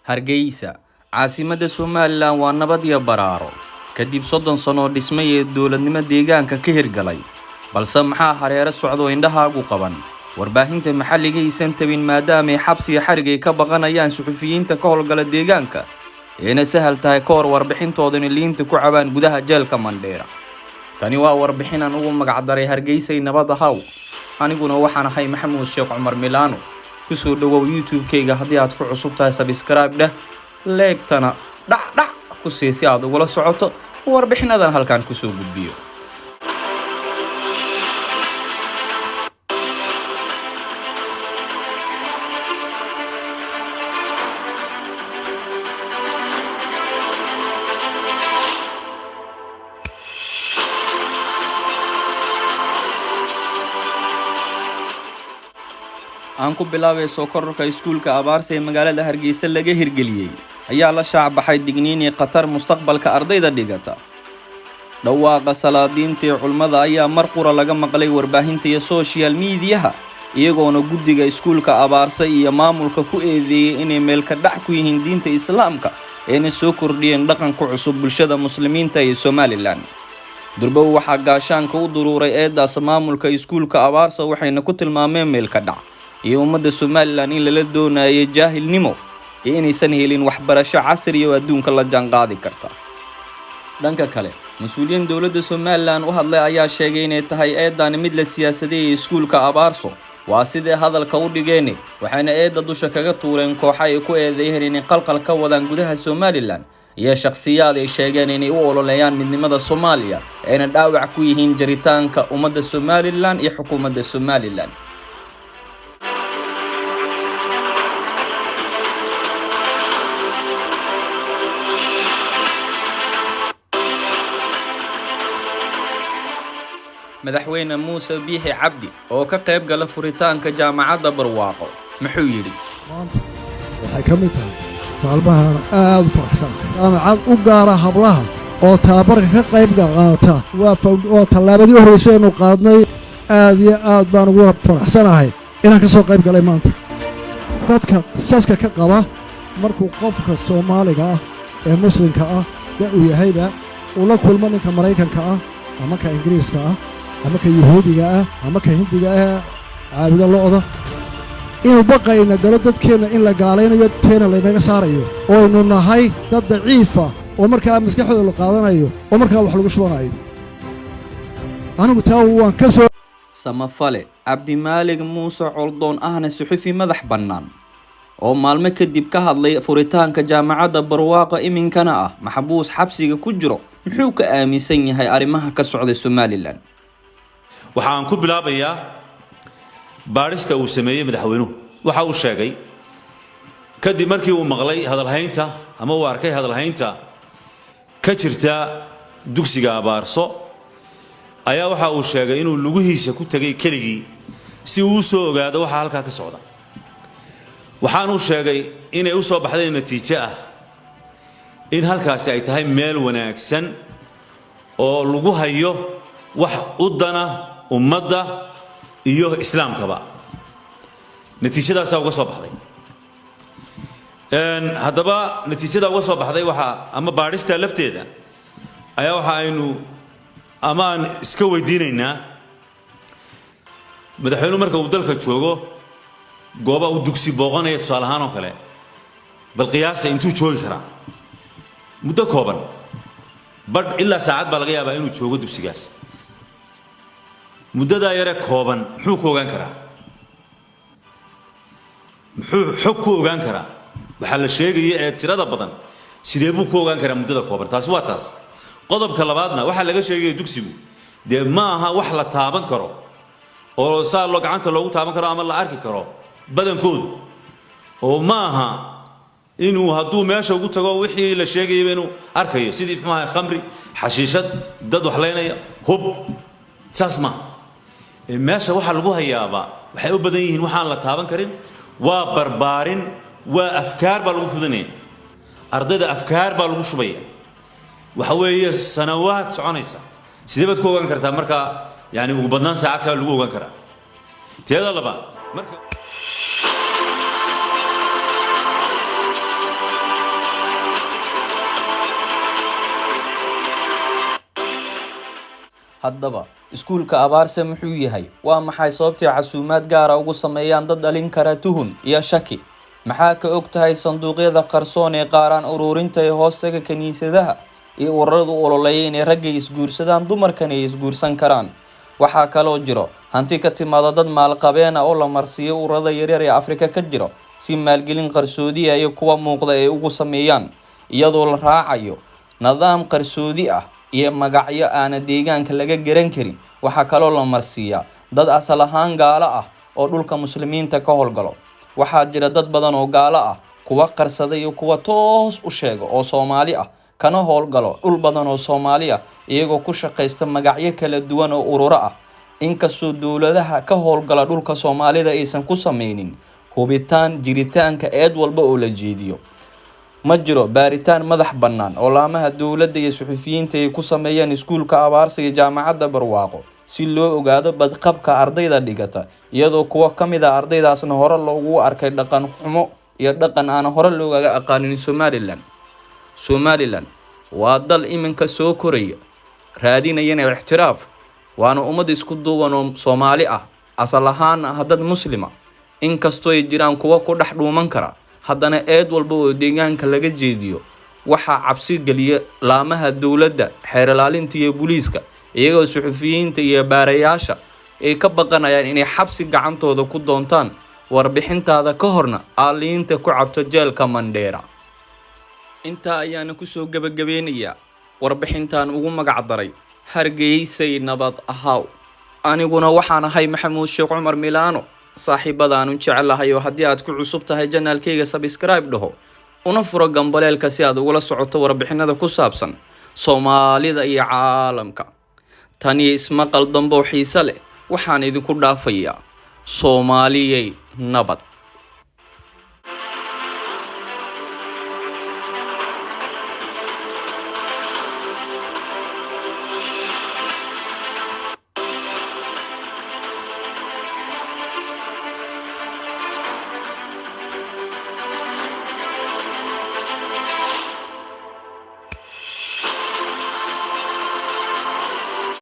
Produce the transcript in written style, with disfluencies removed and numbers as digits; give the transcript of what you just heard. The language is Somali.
Hargeysa caasimadda Somaliland waa nabad iyo baraaro kadib 30 sano dhismay ee dowladnimo deegaanka ka hirgalay balse maxaa hareero socdo indhahaagu qaban warbaahinta maxalliga aysan tabin maadaama xabsi iyo xarig ay ka baqanayaan suxufiyiinta ka howlgala deegaanka eena sahal tahay ka hor warbixintoodan liinta ku cabaan gudaha jeelka Mandheera tani waa warbixin aan ugu magac daray Hargeysa nabad ahaw aniguna waxaan ahay Maxamuud Sheekh Cumar Milano kusoo dhawow YouTube-kayga haddii aad ku cusub tahay subscribe dheh leegtana dhac ku sii si aad ugula socoto warbixinadan halkaan ku soo gudbiyo aan ku bilaabay soo kororka iskuulka Abaarsa ee magaalada Hargeysa laga hirgeliyay ayaa la shaac baxay digniin ee qatar mustaqbalka ardayda dhigata dhawaaqa salaadiinta ee culimada ayaa mar qura laga maqlay warbaahinta iyo social media iyagoona guddiga iskuulka Abaarsa iyo maamulka ku eedeeyay inay meel ka dhac ku yihiin diinta islaamka ee soo kordhiyeen dhaqanka cusub bulshada muslimiinta ee Somaliland durba waxa gaashaanka u duruuray eedaas maamulka iskuulka Abaarsa waxayna ku tilmaameen meel ka dhac iyo ummadda Somaliland in la doonayo jaahilnimo iyo inaysan helin waxbarasho casri ah oo adduunka la jaanqaadi karta dhanka kale mas'uuliyiin dawladda Somaliland u hadlay ayaa sheegay inay tahay eedan mid la siyaasadeeyay iskuulka Abaarso waa sidee hadalka u dhigeen waxaana eedda dusha kaga tuureen koox ay ku eedeeyeen inay qalqal ka wadaan gudaha Somaliland iyo shakhsiyaad ay sheegeen inay u ololeeyaan midnimada Soomaaliya ayna dhaawac ku yihiin jiritaanka ummadda Somaliland iyo xukuumadda Somaliland madaxweyne Muuse Biixi Cabdi oo ka qayb gala furitaanka jaamacadda Barwaaqo muxuu yiri waxay ka mid tahay maalmahan aad u faraxsan jaamacad u gaara hablaha oo tababarka ka qayb qaata waa tallaabadii horreysay inuu qaadnay aad iyo aad baan ugu faraxsanahay inaan ka soo qayb galay maanta dadka qisaska ka qaba markuu qofka Soomaaliga ah ee muslimka ah uu yahayba uu la kulmo ninka Mareykanka ah ama ka Ingiriiska ah ama ka Yahuudiga ah ama ka Hindiga ah caabida looda inuu baqayna galo dadkeena in la gaalaynayo teena la inaga saarayo oo inuu nahay dad daciif ah oo markaa maskaxdooda la qaadanayo oo markaa wax lagu shubanayo anigu taa waan ka soo samafale Cabdimaalig Muuse Coldoon ahna suxufi madax bannaan oo maalmo kadib ka hadlay furitaanka jaamacadda Barwaaqo iminkana ah maxbuus xabsiga ku jiro muxuu ka aaminsan yahay arrimaha ka socda Somaliland waxaan ku bilaabayaa baarista uu sameeyay madaxweynuhu waxa uu sheegay kadib markii uu maqlay hadalhaynta ama uu arkay hadalhaynta ka jirta dugsiga Abaarso ayaa waxa uu sheegay inuu lugihiisa ku tagay keligii si uu soo ogaado waxa halka ka socda waxaan uu sheegay inay u soo baxday natiijo ah in halkaasi ay tahay meel wanaagsan oo lagu hayo wax u dana ummadda iyo islaamkaba natiijadaas uga soo baxday haddaba natiijada uga soo baxday waxa ama baarista lafteeda ayaa waxa aynu amaan iska weydiinaynaa madaxweynuhu marka uu dalka joogo gooba uu dugsi booqanaya tusaale ahaan oo kale bal qiyaasa intuu joogi karaa muddo kooban bad ilaa saacad baa laga yaabaa inuu joogo dugsigaas muddada yare kooban muxuu ku ogaan karaa muxuu xog ku ogaan karaa waxa la sheegay ee tirada badan sidee buu ku ogaan karaa muddada kooban taas waa taas qodobka labaadna waxa laga sheegay dugsigu de ma aha wax la taaban karo oo saa loo gacanta loogu taaban karo ama la arki karo badankoodu oo ma aha inuu hadduu meesha ugu tago wixii la sheegay inuu arkayo sidii maxaa khamri xashiishad dad wax leynaya hub saasma meesha waxa lagu hayaaba waxay u badan yihiin waxaan la taaban karin waa barbaarin waa afkaar baa lagu fudanaya ardayda afkaar baa lagu shubaya waxa weeye sanawaad soconaysa sidee baad ku ogaan kartaa marka yani ugu badnaan saacad saa lagu ogaan karaa teeda laba marka haddaba iskuulka abaarse muxuu yahay? waa maxay sababtay casuumaad gaara ugu sameeyaan dad dhalin kara tuhun iyo shaki? maxaa ka og tahay sanduuqyada qarsoon ee qaaraan ururinta ee hoostaga kiniisadaha iyo ururadu ololeeya inay ragga isguursadaan dumarkan ay isguursan karaan? waxaa kaloo jiro hanti ka timaada dad maalqabeen oo la marsiiyo ururada yaryar ee Afrika ka jiro si maalgelin qarsoodi ah iyo kuwa muuqda ay ugu sameeyaan iyadoo la raacayo nidaam qarsoodi ah iyo magacyo aan deegaanka laga garan karin. waxaa kaloo la marsiiyaa dad asal ahaan gaalo ah oo dhulka muslimiinta ka howlgalo. waxaa jira dad badan oo gaalo ah, kuwa qarsada iyo kuwa toos u sheega oo Soomaali ah kana howlgalo dhul badan oo Soomaali ah iyagoo ku shaqeysta magacyo kala duwan oo ururo ah. inkastoo dowladaha ka howlgala dhulka Soomaalida aysan ku sameynin hubitaan jiritaanka eed walba oo la jeediyo, ma jiro baaritaan madax bannaan oo laamaha dowladda iyo suxufiyiinta ay ku sameeyaan iskuulka abaarsa iyo jaamacadda Barwaaqo si loo ogaado badqabka ardayda dhigata, iyadoo kuwa ka mid ah ardaydaasna hore loogu arkay dhaqan xumo iyo dhaqan aan hore loogaga aqaanin Somaliland waa dal iminka soo koraya raadinayana ixtiraaf, waana ummad isku duuban oo Soomaali ah asal ahaan dad muslima. inkastoo ay jiraan kuwa ku dhex dhuuman kara, haddana eed walba oo deegaanka laga jeediyo waxaa cabsi geliya laamaha dowladda, xeer ilaalinta iyo booliiska, iyagoo suxufiyiinta iyo baarayaasha ay ka baqanayaan inay xabsi gacantooda ku doontaan warbixintaada ka horna aaliinta ku cabto jeelka Mandheera. intaa ayaana kusoo gabagabeynayaa warbixintan ugu magac daray Hargeysay nabad ahaw. aniguna waxaan ahay Maxamuud Sheekh Cumar Milano. saaxiibadaanu jecelahay oo haddii aad ku cusub tahay janaalkayga subscribe dhaho una furo gambaleelka si aad ugula socoto warbixinada ku saabsan Soomaalida iyo caalamka. tani ismaqal dambe oo xiiso leh waxaan idinku dhaafayaa Soomaaliyey nabad.